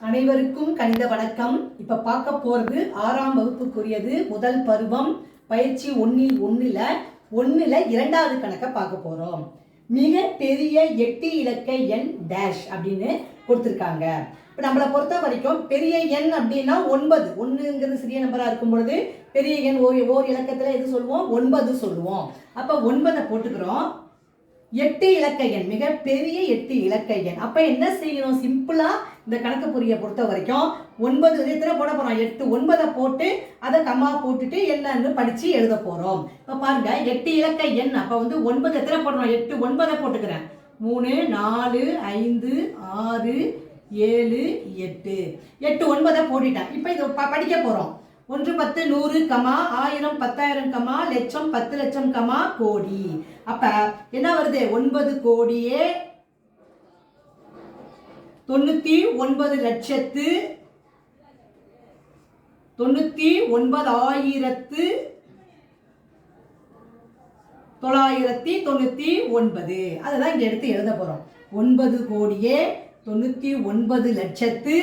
அனைவருக்கும் கணித வணக்கம். இப்ப பார்க்க போறது 6ஆம் வகுப்புக்குரியது முதல் பருவம் பயிற்சி 1ல் இரண்டாவது கணக்கை பார்க்க போறோம். மிக பெரிய 8 இலக்க எண் டேஷ் அப்படின்னு கொடுத்துருக்காங்க. இப்போ நம்மளை பொறுத்த வரைக்கும் பெரிய எண் அப்படின்னா 9. 1ங்கிறது சிறிய நம்பரா இருக்கும் பொழுது பெரிய எண் ஓர் இலக்கத்துல எது சொல்லுவோம்? 9 சொல்லுவோம். அப்ப 9 போட்டுக்கிறோம். 8 இலக்க எண், மிக பெரிய 8 இலக்க எண். அப்ப என்ன செய்யணும்? சிம்பிளா இந்த கணக்கு புரிய பொறுத்த வரைக்கும் 9 எத்தனை போட போறோம்? 8. 9 போட்டு அதை கம்மா போட்டுட்டு என்னன்னு படிச்சு எழுத போறோம். இப்ப பாருங்க 8 இலக்க எண். அப்ப 9 எத்தனை போடுறோம்? 8. 9 போட்டுக்கிறேன். 3 4 5 6 7 8. 8 9 போட்டுட்டேன். இப்ப இது படிக்க போறோம். 1 10 100 கமா 1000 10,000 கமா லட்சம் 10 லட்சம் கமா கோடி. அப்ப என்ன வருது? 9 கோடியே 99 லட்சத்து 99,999. அதுதான் இங்க எடுத்து எழுத போறோம். 9 கோடியே 99 லட்சத்து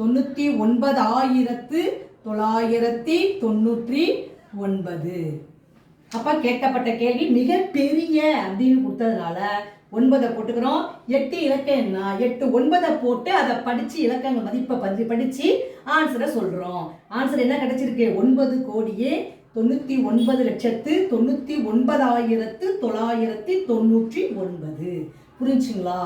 99,999. அப்ப கேட்கப்பட்ட கேள்வி மிக பெரிய அப்படின்னு கொடுத்ததுனால 9 போட்டுக்கிறோம். 8 இலக்கம் என்ன? 8 9 போட்டு அதை படிச்சு இலக்கங்கள் மதிப்பை படிச்சு ஆன்சரை சொல்றோம். ஆன்சர் என்ன கிடைச்சிருக்கு? 9 கோடியே 99 லட்சத்து 99,999. புரிஞ்சுங்களா?